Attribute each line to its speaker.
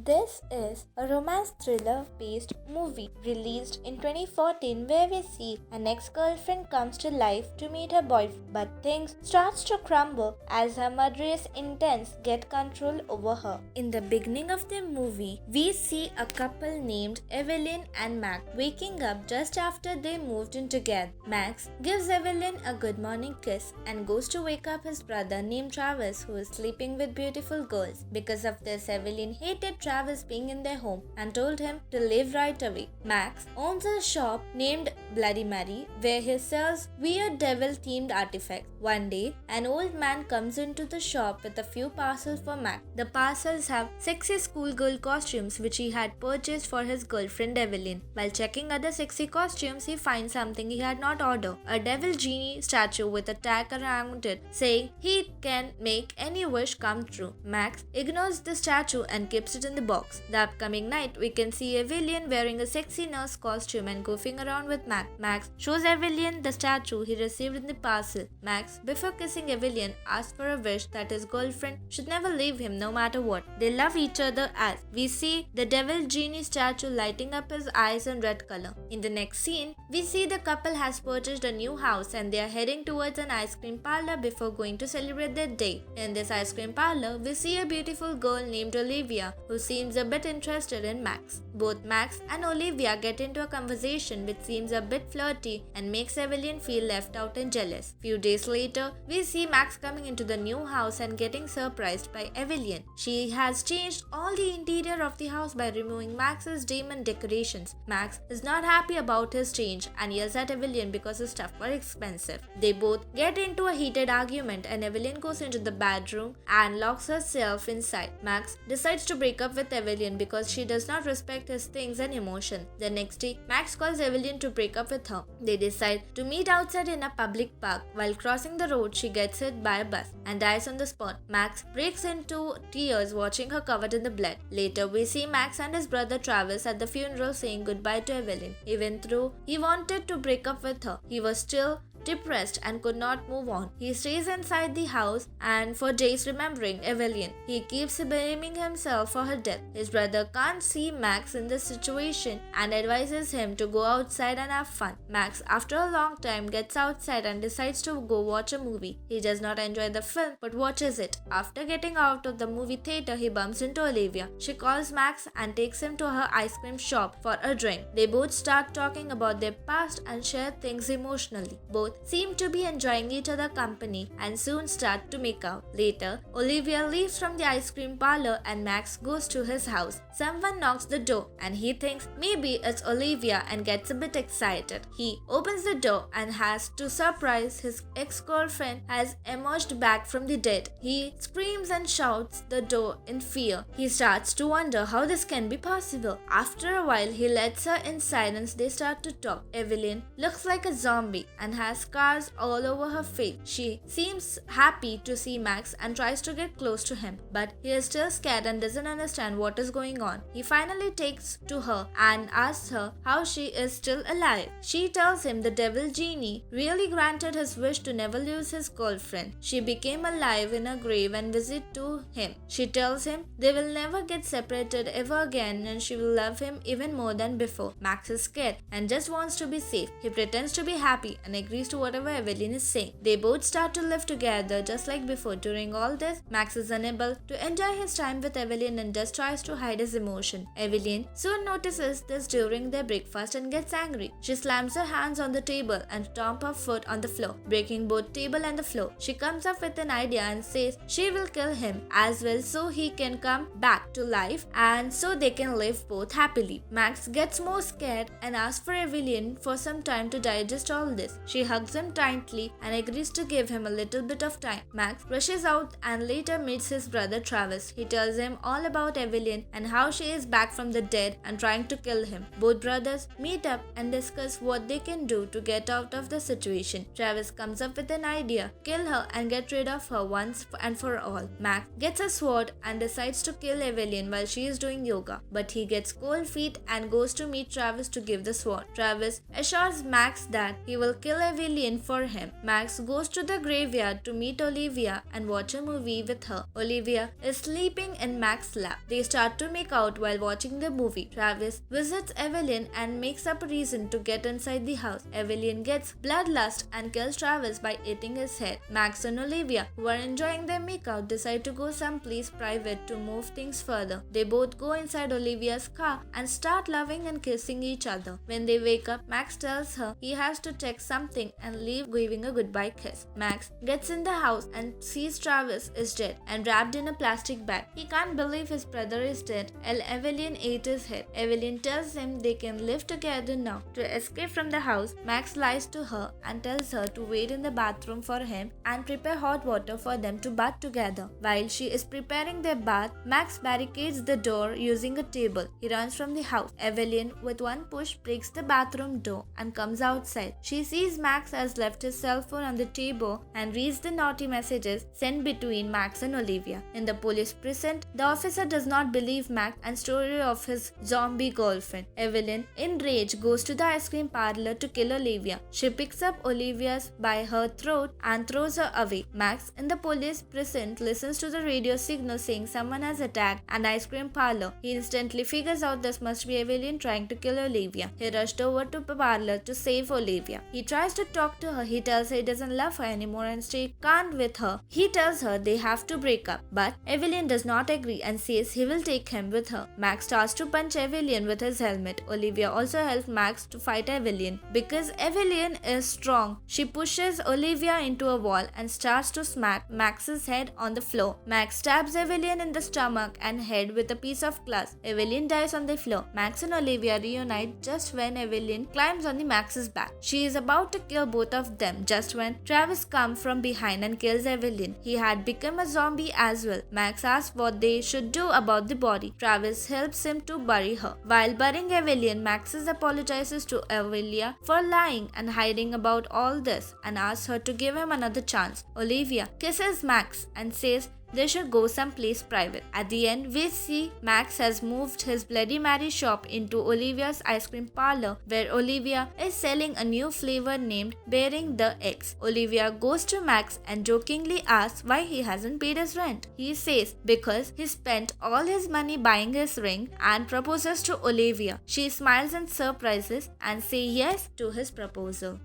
Speaker 1: This is a romance thriller based movie released in 2014 where we see an ex-girlfriend comes to life to meet her boyfriend, but things starts to crumble as her murderous intents get control over her. In the beginning of the movie, we see a couple named Evelyn and Max waking up just after they moved in together. Max gives Evelyn a good morning kiss and goes to wake up his brother named Travis, who is sleeping with beautiful girls. Because of this, Evelyn hated Travis being in their home and told him to leave right away. Max owns a shop named Bloody Mary where he sells weird devil-themed artifacts. One day, an old man comes into the shop with a few parcels for Max. The parcels have sexy schoolgirl costumes which he had purchased for his girlfriend Evelyn. While checking other sexy costumes, he finds something he had not ordered, a devil genie statue with a tag around it saying he can make any wish come true. Max ignores the statue and keeps it in the box. The upcoming night, we can see Evelyn wearing a sexy nurse costume and goofing around with Max. Max shows Evelyn the statue he received in the parcel. Max, before kissing Evelyn, asks for a wish that his girlfriend should never leave him no matter what. They love each other as we see the devil genie statue lighting up his eyes in red color. In the next scene, we see the couple has purchased a new house and they are heading towards an ice cream parlor before going to celebrate their day. In this ice cream parlor, we see a beautiful girl named Olivia who seems a bit interested in Max. Both Max and Olivia get into a conversation which seems a bit flirty and makes Evelyn feel left out and jealous. Few days later, we see Max coming into the new house and getting surprised by Evelyn. She has changed all the interior of the house by removing Max's demon decorations. Max is not happy about his change and yells at Evelyn because his stuff was expensive. They both get into a heated argument and Evelyn goes into the bedroom and locks herself inside. Max decides to break up with Evelyn because she does not respect his things and emotion. The next day, Max calls Evelyn to break up with her. They decide to meet outside in a public park. While crossing the road, she gets hit by a bus and dies on the spot. Max breaks into tears watching her covered in the blood. Later, we see Max and his brother Travis at the funeral saying goodbye to Evelyn. Even though he wanted to break up with her, he was still depressed and could not move on. He stays inside the house and for days remembering Evelyn. He keeps blaming himself for her death. His brother can't see Max in this situation and advises him to go outside and have fun. Max, after a long time, gets outside and decides to go watch a movie. He does not enjoy the film but watches it. After getting out of the movie theater, he bumps into Olivia. She calls Max and takes him to her ice cream shop for a drink. They both start talking about their past and share things emotionally. Both seem to be enjoying each other's company and soon start to make out. Later, Olivia leaves from the ice cream parlor and Max goes to his house. Someone knocks the door and he thinks maybe it's Olivia and gets a bit excited. He opens the door and has to surprise his ex-girlfriend has emerged back from the dead. He screams and shouts the door in fear. He starts to wonder how this can be possible. After a while, he lets her inside and they start to talk. Evelyn looks like a zombie and has scars all over her face. She seems happy to see Max and tries to get close to him, but he is still scared and doesn't understand what is going on. He finally takes to her and asks her how she is still alive. She tells him the devil genie really granted his wish to never lose his girlfriend. She became alive in a grave and visit to him. She tells him they will never get separated ever again and she will love him even more than before. Max is scared and just wants to be safe. He pretends to be happy and agrees to whatever Evelyn is saying. They both start to live together just like before. During all this, Max is unable to enjoy his time with Evelyn and just tries to hide his emotion. Evelyn soon notices this during their breakfast and gets angry. She slams her hands on the table and stomps her foot on the floor, breaking both table and the floor. She comes up with an idea and says she will kill him as well so he can come back to life and so they can live both happily. Max gets more scared and asks for Evelyn for some time to digest all this. She hugs him tightly and agrees to give him a little bit of time. Max rushes out and later meets his brother Travis. He tells him all about Evelyn and how she is back from the dead and trying to kill him. Both brothers meet up and discuss what they can do to get out of the situation. Travis comes up with an idea: kill her and get rid of her once and for all. Max gets a sword and decides to kill Evelyn while she is doing yoga, but he gets cold feet and goes to meet Travis to give the sword. Travis assures Max that he will kill Evelyn alien for him. Max goes to the graveyard to meet Olivia and watch a movie with her. Olivia is sleeping in Max's lap. They start to make out while watching the movie. Travis visits Evelyn and makes up a reason to get inside the house. Evelyn gets bloodlust and kills Travis by eating his head. Max and Olivia, who are enjoying their makeout, decide to go someplace private to move things further. They both go inside Olivia's car and start loving and kissing each other. When they wake up, Max tells her he has to check something and leave, giving a goodbye kiss. Max gets in the house and sees Travis is dead and wrapped in a plastic bag. He can't believe his brother is dead and Evelyn ate his head. Evelyn tells him they can live together now. To escape from the house, Max lies to her and tells her to wait in the bathroom for him and prepare hot water for them to bath together. While she is preparing their bath, Max barricades the door using a table. He runs from the house. Evelyn, with one push, breaks the bathroom door and comes outside. She sees Max has left his cell phone on the table and reads the naughty messages sent between Max and Olivia. In the police precinct, the officer does not believe Max and story of his zombie girlfriend. Evelyn, in rage, goes to the ice cream parlor to kill Olivia. She picks up Olivia by her throat and throws her away. Max, in the police precinct, listens to the radio signal saying someone has attacked an ice cream parlor. He instantly figures out this must be Evelyn trying to kill Olivia. He rushed over to the parlor to save Olivia. He tries to talk to her. He tells her he doesn't love her anymore and stay can't with her. He tells her they have to break up, but Evelyn does not agree and says he will take him with her. Max starts to punch Evelyn with his helmet. Olivia also helps Max to fight Evelyn. Because Evelyn is strong, she pushes Olivia into a wall and starts to smack Max's head on the floor. Max stabs Evelyn in the stomach and head with a piece of glass. Evelyn dies on the floor. Max and Olivia reunite just when Evelyn climbs on the Max's back. She is about to kill both of them just when Travis comes from behind and kills Evelyn. He had become a zombie as well. Max asks what they should do about the body. Travis helps him to bury her. While burying Evelyn, Max apologizes to Olivia for lying and hiding about all this and asks her to give him another chance. Olivia kisses Max and says they should go someplace private. At the end, we see Max has moved his Bloody Mary shop into Olivia's ice cream parlor, where Olivia is selling a new flavor named Bearing the Eggs. Olivia goes to Max and jokingly asks why he hasn't paid his rent. He says because he spent all his money buying his ring and proposes to Olivia. She smiles in surprises and says yes to his proposal.